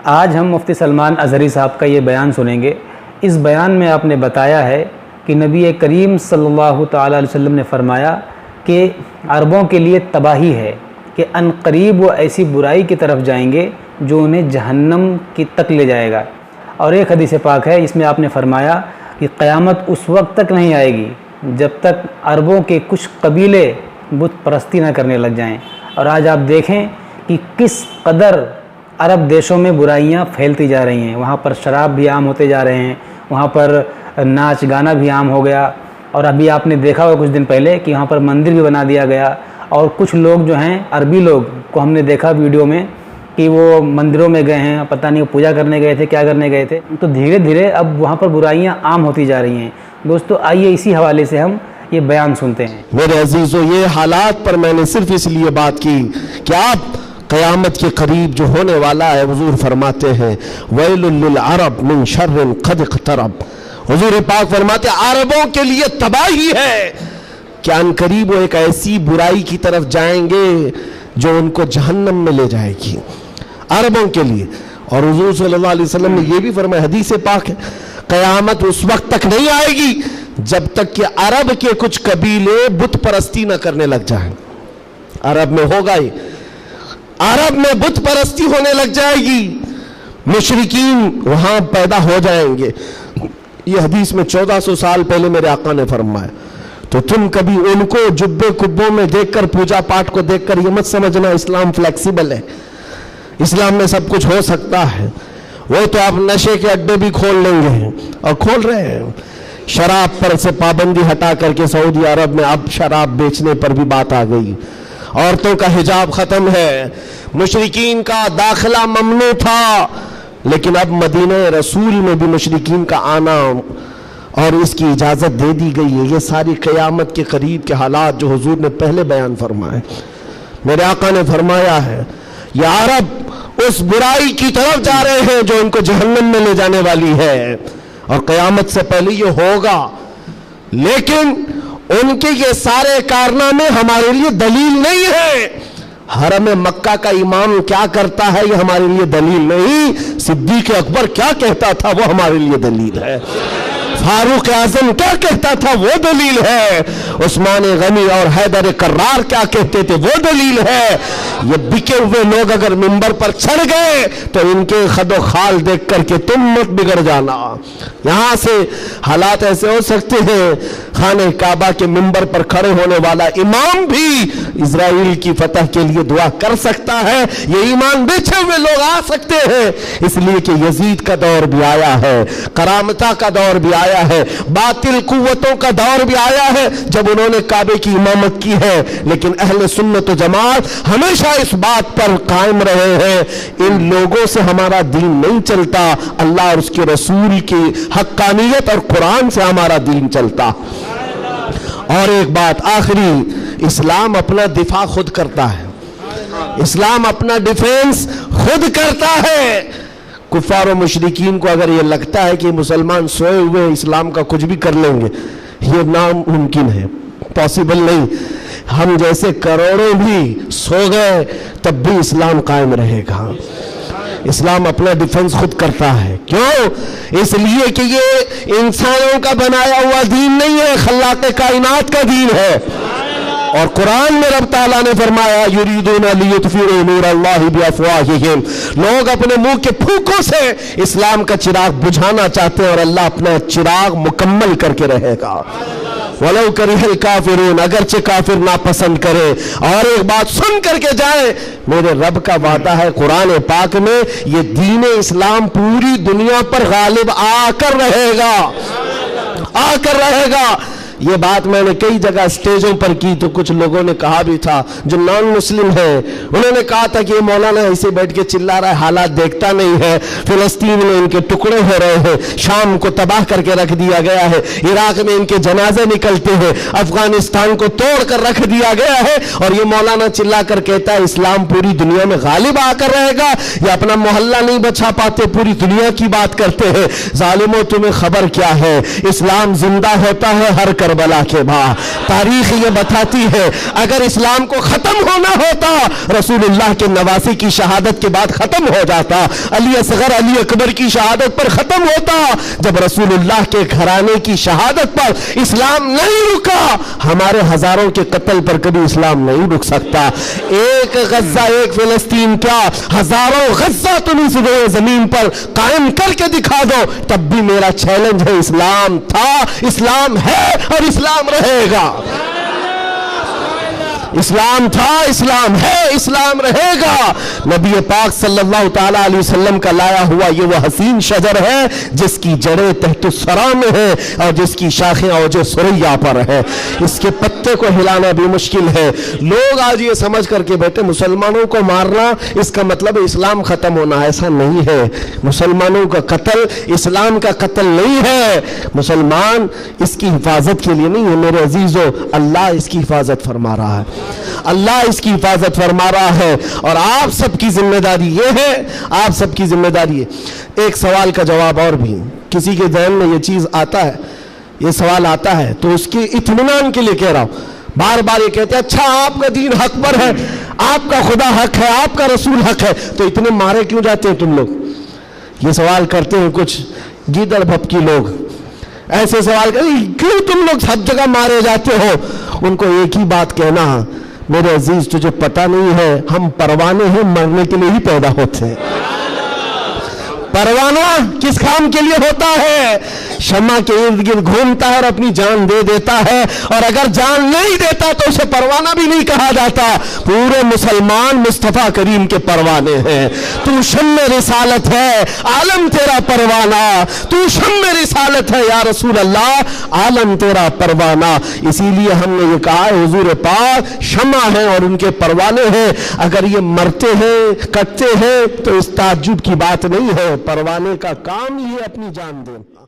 آج ہم مفتی سلمان اظہری صاحب کا یہ بیان سنیں گے۔ اس بیان میں آپ نے بتایا ہے کہ نبی کریم صلی اللہ تعالیٰ علیہ وسلم نے فرمایا کہ عربوں کے لیے تباہی ہے کہ ان قریب وہ ایسی برائی کی طرف جائیں گے جو انہیں جہنم کی تک لے جائے گا۔ اور ایک حدیث پاک ہے، اس میں آپ نے فرمایا کہ قیامت اس وقت تک نہیں آئے گی جب تک عربوں کے کچھ قبیلے بت پرستی نہ کرنے لگ جائیں۔ اور آج آپ دیکھیں کہ کس قدر عرب دیشوں میں برائیاں پھیلتی جا رہی ہیں، وہاں پر شراب بھی عام ہوتے جا رہے ہیں، وہاں پر ناچ گانا بھی عام ہو گیا، اور ابھی آپ نے دیکھا ہوگا کچھ دن پہلے کہ وہاں پر مندر بھی بنا دیا گیا، اور کچھ لوگ جو ہیں عربی لوگ کو ہم نے دیکھا ویڈیو میں کہ وہ مندروں میں گئے ہیں، پتہ نہیں وہ پوجا کرنے گئے تھے، کیا کرنے گئے تھے۔ تو دھیرے دھیرے اب وہاں پر برائیاں عام ہوتی جا رہی ہیں۔ دوستو آئیے اسی حوالے سے ہم یہ بیان سنتے ہیں۔ میرے عزیزو، یہ حالات پر میں نے صرف اس لیے بات کی کہ آپ قیامت کے قریب جو ہونے والا ہے، حضور فرماتے ہیں ویل للعرب من شر قد اقترب۔ حضور پاک فرماتے ہیں عربوں کے لیے تباہی ہے کہ ان قریب وہ ایک ایسی برائی کی طرف جائیں گے جو ان کو جہنم میں لے جائے گی، عربوں کے لیے۔ اور حضور صلی اللہ علیہ وسلم نے یہ بھی فرمایا، حدیث پاک ہے، قیامت اس وقت تک نہیں آئے گی جب تک کہ عرب کے کچھ قبیلے بت پرستی نہ کرنے لگ جائیں۔ عرب میں ہوگا ہی، عرب میں بت پرستی ہونے لگ جائے گی، مشرکین وہاں پیدا ہو جائیں گے۔ یہ حدیث میں 1400 سال پہلے میرے آقا نے فرمایا۔ تو تم کبھی ان کو جبے کبوں میں دیکھ کر، پوجا پاٹ کو دیکھ کر یہ مت سمجھنا اسلام فلیکسیبل ہے، اسلام میں سب کچھ ہو سکتا ہے۔ وہ تو آپ نشے کے اڈے بھی کھول لیں گے، اور کھول رہے ہیں۔ شراب پر سے پابندی ہٹا کر کے سعودی عرب میں اب شراب بیچنے پر بھی بات آ گئی، عورتوں کا حجاب ختم ہے، مشرکین کا داخلہ ممنوع تھا، لیکن اب مدینہ رسول میں بھی مشرکین کا آنا اور اس کی اجازت دے دی گئی ہے۔ یہ ساری قیامت کے قریب کے حالات جو حضور نے پہلے بیان فرمائے، میرے آقا نے فرمایا ہے یہ عرب اس برائی کی طرف جا رہے ہیں جو ان کو جہنم میں لے جانے والی ہے، اور قیامت سے پہلے یہ ہوگا۔ لیکن ان کے یہ سارے کارنامے ہمارے لیے دلیل نہیں ہے۔ حرم مکہ کا امام کیا کرتا ہے یہ ہمارے لیے دلیل نہیں، صدیق اکبر کیا کہتا تھا وہ ہمارے لیے دلیل ہے، فاروق اعظم کیا کہتا تھا وہ دلیل ہے، عثمان غنی اور حیدر کرار کیا کہتے تھے وہ دلیل ہے۔ یہ بکے ہوئے لوگ اگر منبر پر چڑھ گئے تو ان کے خد و خال دیکھ کر کے تم مت بگڑ جانا۔ یہاں سے حالات ایسے ہو سکتے ہیں، خانہ کعبہ کے منبر پر کھڑے ہونے والا امام بھی اسرائیل کی فتح کے لیے دعا کر سکتا ہے۔ یہ ایمان بیچے ہوئے لوگ آ سکتے ہیں، اس لیے کہ یزید کا دور بھی آیا ہے، کرامتہ کا دور بھی آیا ہے، باطل قوتوں کا دور بھی آیا ہے جب انہوں نے کعبے کی امامت کی ہے۔ لیکن اہل سنت و جماعت ہمیشہ اس بات پر قائم رہے ہیں، ان لوگوں سے ہمارا دین نہیں چلتا، اللہ اور اس کے رسول کی حقانیت اور قرآن سے ہمارا دین چلتا۔ اور ایک بات آخری، اسلام اپنا دفاع خود کرتا ہے، اسلام اپنا ڈیفینس خود کرتا ہے۔ کفار و مشرکین کو اگر یہ لگتا ہے کہ مسلمان سوئے ہوئے اسلام کا کچھ بھی کر لیں گے، یہ ناممکن ہے، پاسبل نہیں۔ ہم جیسے کروڑوں بھی سو گئے تب بھی اسلام قائم رہے گا۔ اسلام اپنا ڈیفنس خود کرتا ہے، کیوں؟ اس لیے کہ یہ انسانوں کا بنایا ہوا دین نہیں ہے، خلاق کائنات کا دین ہے۔ اور قرآن میں رب تعالیٰ نے فرمایا یریدون لیطفئوا نور اللہ بافواہہم، لوگ اپنے منہ کے پھونکوں سے اسلام کا چراغ بجھانا چاہتے ہیں، اور اللہ اپنا چراغ مکمل کر کے رہے گا۔ وَلَوْ كَرِهَ الْكَافِرُونَ، اگرچہ کافر ناپسند کرے۔ اور ایک بات سن کر کے جائیں، میرے رب کا وعدہ ہے قرآن پاک میں، یہ دین اسلام پوری دنیا پر غالب آ کر رہے گا، آ کر رہے گا۔ یہ بات میں نے کئی جگہ سٹیجوں پر کی تو کچھ لوگوں نے کہا بھی تھا جو نان مسلم ہیں، انہوں نے کہا تھا کہ یہ مولانا ایسے بیٹھ کے چلا رہا ہے، حالات دیکھتا نہیں ہے، فلسطین میں ان کے ٹکڑے ہو رہے ہیں، شام کو تباہ کر کے رکھ دیا گیا ہے، عراق میں ان کے جنازے نکلتے ہیں، افغانستان کو توڑ کر رکھ دیا گیا ہے، اور یہ مولانا چلا کر کہتا ہے اسلام پوری دنیا میں غالب آ کر رہے گا۔ یہ اپنا محلہ نہیں بچا پاتے، پوری دنیا کی بات کرتے ہیں۔ ظالموں تمہیں خبر کیا ہے، اسلام زندہ ہوتا ہے ہر کروڑ کربلا کے بعد. تاریخ یہ بتاتی ہے اگر اسلام کو ختم ہونا ہوتا رسول اللہ کے نواسی کی شہادت کے بعد ختم ہو جاتا, علی اصغر علی اکبر کی شہادت پر ختم ہوتا. جب رسول اللہ کے گھرانے کی شہادت پر اسلام نہیں رکا, ہمارے ہزاروں کے قتل پر کبھی اسلام نہیں رک سکتا. ایک غزہ ایک فلسطین کیا, ہزاروں غزہ تم اس زمین پر قائم کر کے دکھا دو, تب بھی میرا چیلنج ہے. اسلام تھا, اسلام ہے اور اسلام رہے گا. اسلام تھا, اسلام ہے, اسلام رہے گا. نبی پاک صلی اللہ تعالیٰ علیہ وسلم کا لایا ہوا یہ وہ حسین شجر ہے جس کی جڑیں تحت الثری میں ہے اور جس کی شاخیں اوج ثریا پر ہے. اس کے پتے کو ہلانا بھی مشکل ہے. لوگ آج یہ سمجھ کر کے بیٹھے مسلمانوں کو مارنا اس کا مطلب اسلام ختم ہونا. ایسا نہیں ہے. مسلمانوں کا قتل اسلام کا قتل نہیں ہے. مسلمان اس کی حفاظت کے لیے نہیں ہے میرے عزیزو, اللہ اس کی حفاظت فرما رہا ہے. اللہ اس کی حفاظت فرما رہا ہے اور آپ سب کی ذمہ داری یہ ہے, آپ سب کی ذمہ داری ہے. ایک سوال کا جواب اور بھی, کسی کے ذہن میں یہ چیز آتا ہے, یہ سوال آتا ہے تو اس کے اطمینان کے لیے کہہ رہا ہوں. بار بار یہ کہتے ہیں اچھا آپ کا دین حق پر ہے, آپ کا خدا حق ہے, آپ کا رسول حق ہے, تو اتنے مارے کیوں جاتے ہیں تم لوگ؟ یہ سوال کرتے ہیں کچھ گیدڑ بھپکی لوگ, ایسے سوال کرتے ہیں کیوں تم لوگ سب جگہ مارے جاتے ہو؟ ان کو ایک ہی بات کہنا, میرے عزیز تجھے پتہ نہیں ہے ہم پروانے ہیں, مرنے کے لیے ہی پیدا ہوتے ہیں. پروانہ کس کام کے لیے ہوتا ہے؟ شمع کے ارد گرد گھومتا ہے اور اپنی جان دے دیتا ہے, اور اگر جان نہیں دیتا تو اسے پروانہ بھی نہیں کہا جاتا. پورے مسلمان مصطفیٰ کریم کے پروانے ہیں. تو شمع رسالت ہے, عالم تیرا پروانہ. تو شمع رسالت ہے یا رسول اللہ, عالم تیرا پروانہ. اسی لیے ہم نے یہ کہا ہے حضور پاک شمع ہیں اور ان کے پروانے ہیں. اگر یہ مرتے ہیں کٹتے ہیں تو اس تعجب کی بات نہیں ہے, پروانے کا کام ہی ہے اپنی جان دینا.